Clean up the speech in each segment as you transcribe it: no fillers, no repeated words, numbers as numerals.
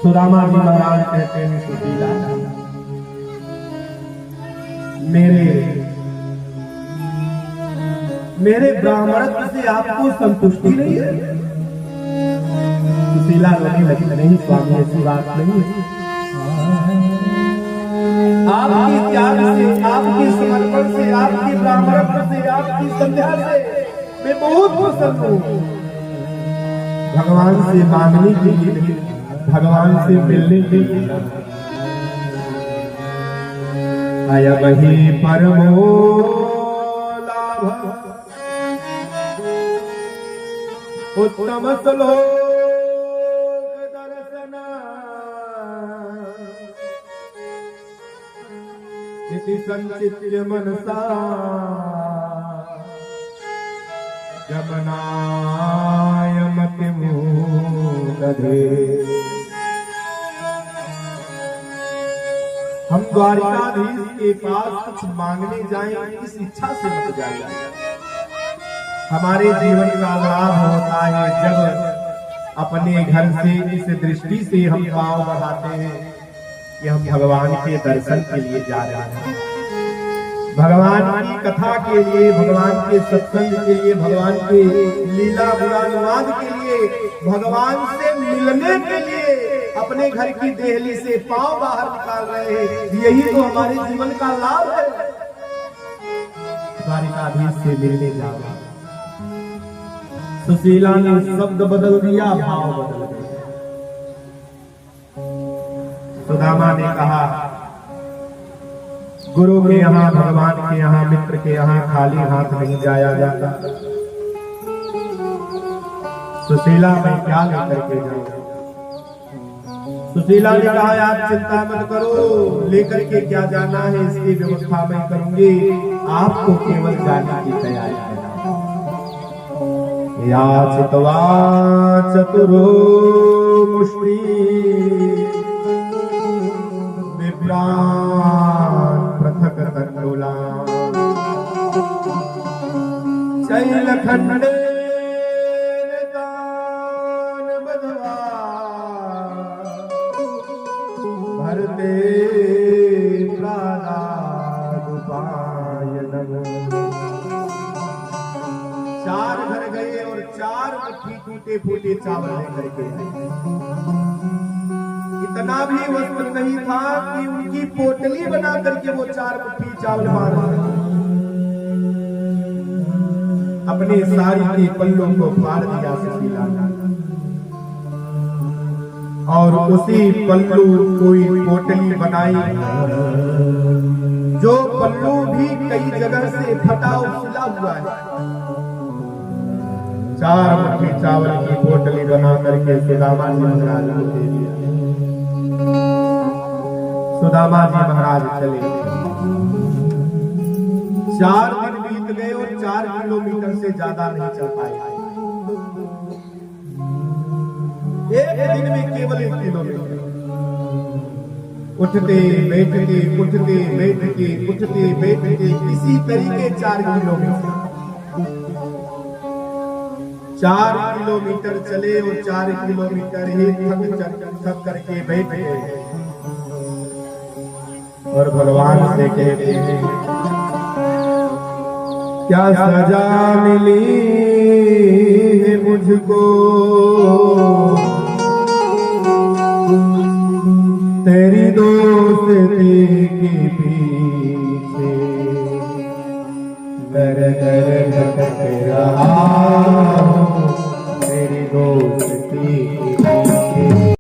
सुदामा जी महाराज कहते हैं सुशीला मेरे ब्राह्मणत्व से आपको संतुष्टि नहीं है। सुशीला रोने लगी, नहीं स्वामी ऐसी बात नहीं है। आपके त्याग से, आपके समर्पण से, आपके ब्राह्मणत्व से, आपकी संध्या से मैं बहुत प्रसन्न हूँ। भगवान से मांगने के लिए, भगवान से मिलने के लिए आया वही परमो लाभ उत्तम श्लोक दर्शन इति संचित्य मनसा जमनाय मति मूलधे। हम द्वारिकाधीश के पास कुछ मांगने जाएं, इस इच्छा से मत जाइए। हमारे जीवन का लाभ होता है जब अपने घर से इस दृष्टि से हम पांव बढ़ाते हैं कि हम भगवान के दर्शन के लिए जा रहे हैं, भगवान की कथा के लिए, भगवान के सत्संग के लिए, भगवान के लीला गुणानुवाद के लिए, भगवान से मिलने के लिए अपने घर की देहली से पांव बाहर निकाल रहे हैं। यही तो हमारे जीवन का लाभ है। द्वारिकाधीश से मिलने जाओ। सुशीला ने शब्द बदल दिया, भाव बदल दिया। सुदामा ने कहा, गुरु के यहाँ, भगवान के यहाँ, मित्र के यहाँ खाली हाथ नहीं जाया जाता। सुशीला मैं क्या लेकर के जाऊं? सुशीला ने कहा, आप चिंता मत करो, लेकर के क्या जाना है इसकी व्यवस्था मैं करूंगी, आपको केवल जाने की तैयारी करना। याचितवा चतुरो मुष्टि विप्रान पृथक तंडुला शैलखंडे भरते चार भर गए और चार मुट्ठी टूटे फूटे चावल लेकर के। इतना भी वस्त्र नहीं था कि उनकी पोटली बना करके वो चार मुट्ठी चावल मार अपने साड़ी के पल्लों को फाड़ दिया सुशीला ने, और उसी पल्लू कोई पोटली बनाई, जो पल्लू भी कई जगह से फटा उछला हुआ है। चार मुट्ठी चावल की पोटली बना करके सुदामा जी महाराज को दे दिया। सुदामा जी महाराज चले। 4 दिन बीत गए और 4 किलोमीटर से ज्यादा नहीं चल पाए। एक दिन में केवल 1 किलोमीटर। उठते बैठते, उठते बैठते, उठते बैठते, इसी तरीके 4 किलोमीटर। 4 किलोमीटर चले और 4 किलोमीटर ही थक करके बैठ गए और भगवान से कहते हैं, क्या सजा मिली है मुझको, तेरी दोस्ती के पीछे दर दर भटक रहा हूँ, तेरी दोस्ती के पीछे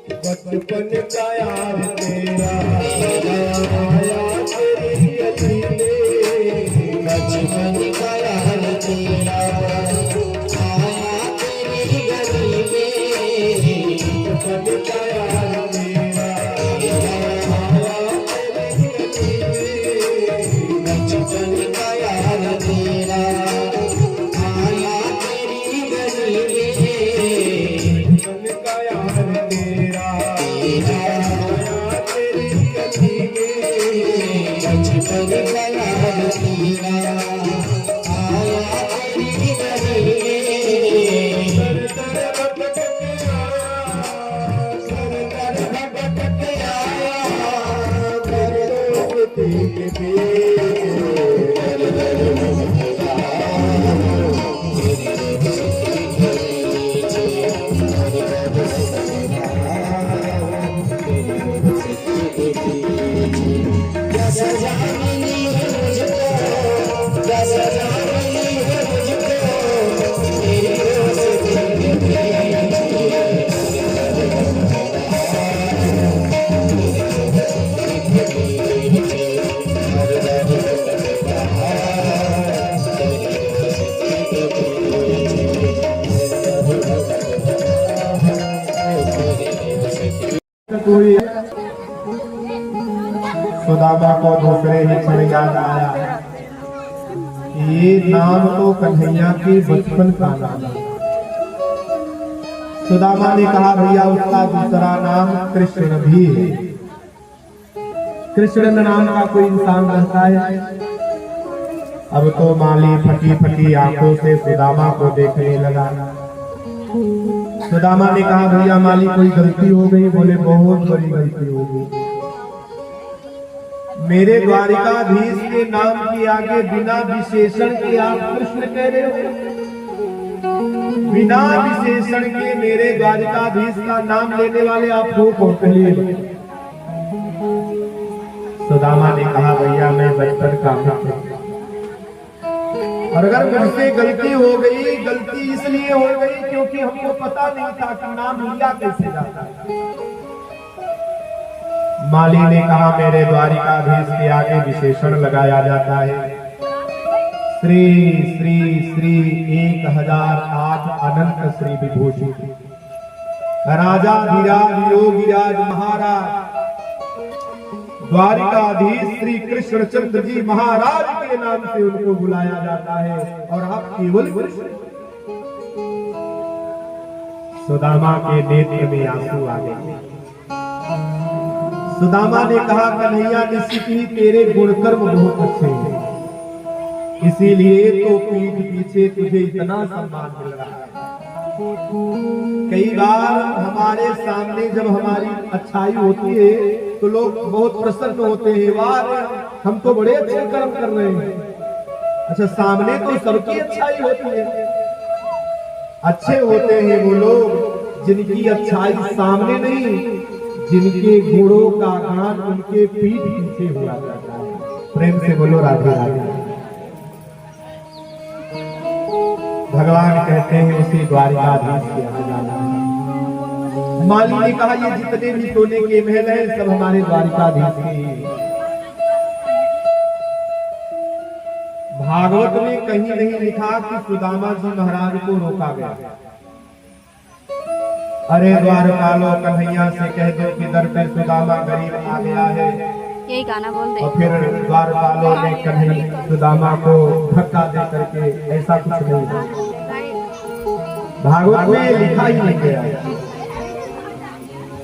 बचपन का यार तेरा आया तेरी गली में, बचपन का यार तेरा आया तेरी गली में, बचपन का यार तेरा आया तेरी गली में, बचपन का यार तेरा आया तेरी गली में, बचपन का यार तेरा आया तेरी गली में, बचपन का यार तेरा आया तेरी गली में, सर सर भटक आया, सर सर भटक आया, दर्दों के पीछे क्या सजा मिली है मुझको, क्या सजा मिली है मुझको, तेरी दोस्ती के कोई सुदामा को दूसरे ही क्षण याद आया, ये नाम तो कन्हैया के बचपन का नाम है। सुदामा ने कहा भैया उसका दूसरा नाम कृष्ण भी है। कृष्ण नाम का कोई इंसान रहता है? अब तो माली फटी फटी आंखों से सुदामा को देखने लगा। सुदामा ने कहा भैया माली कोई गलती हो गई? बोले बहुत बड़ी गलती हो गई। मेरे द्वारिकाधीश के नाम के आगे बिना विशेषण के आप कृष्ण कह रहे हो। बिना विशेषण के मेरे द्वारिकाधीश का नाम लेने वाले आप हो कौन? पहले सुदामा ने कहा भैया मैं बचपन का मित्र, और अगर मुझसे गलती हो गई, गलती इसलिए हो गई क्योंकि हमको पता नहीं था कि नाम लिया कैसे जाता है। माली ने कहा मेरे द्वारिकाधीश के आगे विशेषण लगाया जाता है श्री श्री श्री 1008 अनंत श्री विभूषित राजा धीराज योगीराज महाराज द्वारिकाधीश श्री कृष्णचंद्र जी महाराज के नाम से उनको बुलाया जाता है, और आप केवल सुदामा के नेत्र में आंसू आ गए। सुदामा ने कहा कन्हैया निश्चित ही तेरे गुणकर्म बहुत अच्छे हैं, इसीलिए तो पीठ पीछे तुझे इतना सम्मान मिल रहा है। कई बार हमारे सामने जब हमारी अच्छाई होती है तो लोग बहुत प्रसन्न होते हैं, वाह हम तो बड़े अच्छे कर्म कर रहे हैं। अच्छा, सामने तो सबकी अच्छाई होती है। अच्छे होते हैं वो लोग जिनकी अच्छाई सामने नहीं, जिनके गुणों का गान उनके पीठ पीछे हुआ करता है। प्रेम से बोलो राधे राधे। भगवान कहते हैं उसी द्वारिकाधीश के यहाँ जाना है। माली ने कहा ये जितने भी सोने के महल हैं सब हमारे द्वारिकाधीश के हैं। भागवत में कहीं नहीं लिखा कि सुदामा जी महाराज को रोका गया। अरे द्वारपालो कन्हैया से कह दो कि दर पे सुदामा गरीब आ गया है, यही गाना बोल दे। और फिर द्वारपालों ने कन्हैया सुदामा को धक्का दे करके, ऐसा कुछ नहीं है। भागवत में लिखा ही नहीं गया।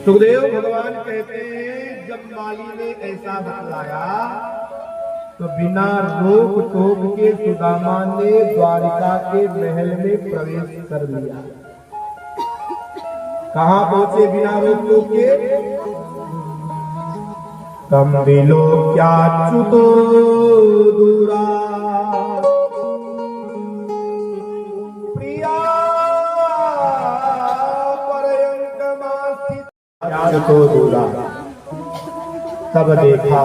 सुखदेव भगवान कहते हैं जब माली ने ऐसा बतलाया तो बिना रोक टोक के सुदामा ने द्वारिका के महल में प्रवेश कर लिया। कहाँ पहुंचे बिना रोक टोक के? कम बिलो क्या चुतो दूरा प्रिया तो दूरा। तब देखा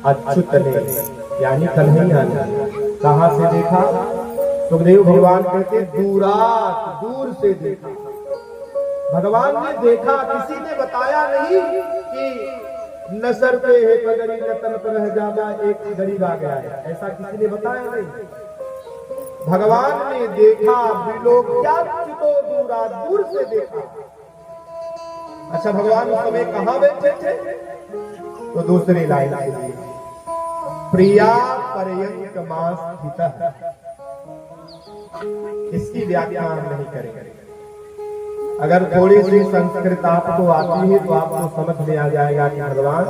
अच्युत ने, यानी कन्हैया ने। कहां से देखा? सुखदेव भगवान कहते दूर से देखा। भगवान ने देखा, किसी ने बताया नहीं कि न सर पे है पगड़ी न तन पर रह जाना, एक गरीब आ गया है, ऐसा किसी ने बताया नहीं। भगवान ने देखा, विलोक्याच्युतो दूरा, दूर से देखा। अच्छा, भगवान उस समय कहां बैठे थे? तो दूसरी लाइन आई, प्रिया पर्यंकमास स्थितः। इसकी व्याख्या हम नहीं करेंगे। अगर थोड़ी सी संस्कृत आपको आती है तो आपको समझ में आ जाएगा कि भगवान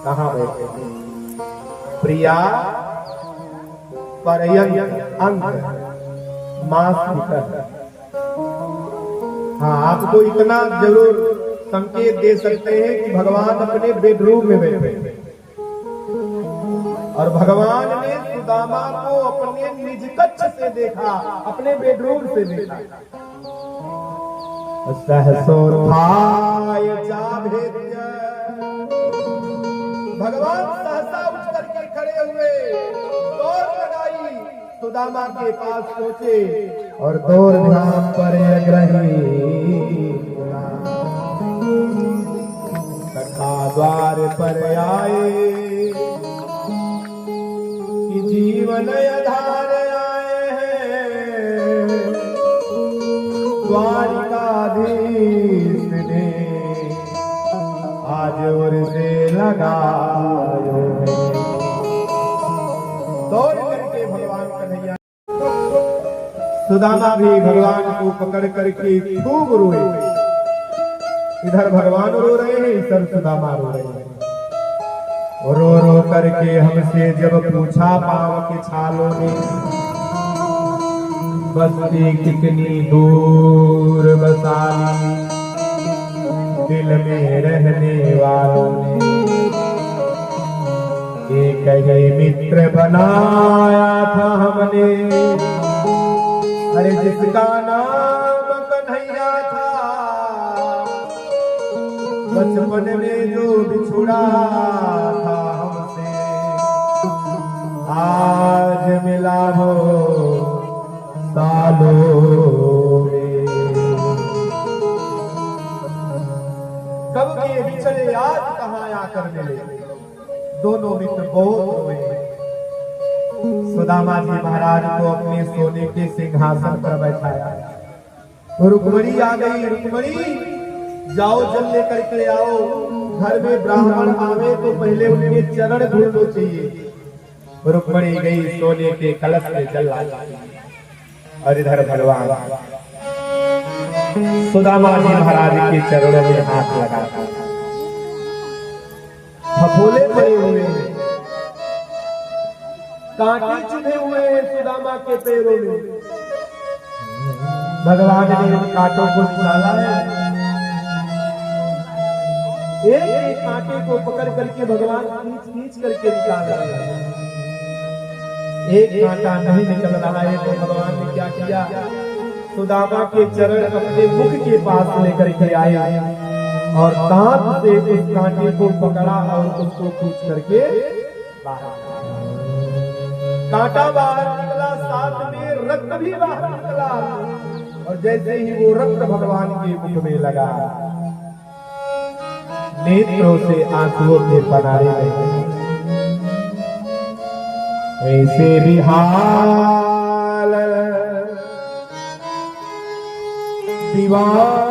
कहां बैठे हैं। प्रिया पर्यंक अंक मास स्थितः। हाँ, आपको इतना जरूर संकेत दे सकते हैं कि भगवान अपने बेडरूम में बैठे हैं और भगवान ने सुदामा को अपने निज कक्ष से देखा, अपने बेडरूम से देखा। सहसोत्थाय चाभेद्य, भगवान सहसा उठ करके खड़े हुए, दौड़ लगाई, सुदामा के पास पहुंचे और दौड़ ध्यान पर सखा द्वार पर आए कि जीवन आधार आए हैं। द्वारिकाधीश ने आज और से लगायो है। दौड़ करके भगवान कन्हैया, सुदामा भी भगवान को पकड़ करके खूब रोए। इधर भगवान रो रहे हैं, इधर सुदामा रो रहे हैं। रो रो करके हमसे जब पूछा पाँव के छालों ने, बस्ती कितनी दूर बसाली दिल में रहने वालों ने। एक ही मित्र बनाया था हमने, अरे जिसका नाम कन्हैया था। बचपन में जो बिछुड़ा था हमसे, आज मिला हो सालों में। कब के बिछड़े आज कहाँ आकर मिले, दोनों मित्र बहुत हुए। सुदामा जी महाराज को अपने सोने के सिंहासन पर बैठाया। रुक्मणी आ गई, रुक्मणी जाओ जल लेकर के आओ। घर में ब्राह्मण आवे तो पहले उनके चरण धुलने चाहिए। रुक्मणी गई, सोने के कलश में जल लाई और इधर भगवान सुदामा जी महाराज के चरणों में हाथ लगाता, फफोले पड़े हुए हैं, कांटे चुभे हुए हैं सुदामा के पैरों में। भगवान ने उन कांटों को निकाला है। एक एक कांटे को पकड़ करके भगवान खींच खींच करके निकाल रहे हैं। एक कांटा नहीं निकल रहा है तो भगवान ने क्या किया, सुदामा के चरण अपने मुख के पास लेकर के आए और दांत से उस कांटे को पकड़ा और उसको खींच करके बाहर। कांटा बाहर निकला, साथ में रक्त भी बाहर निकला और जैसे ही वो रक्त भगवान के मुख में लगा, नेत्रों से आंसुओं के बनारे गए। ऐसे भी हाल दीवार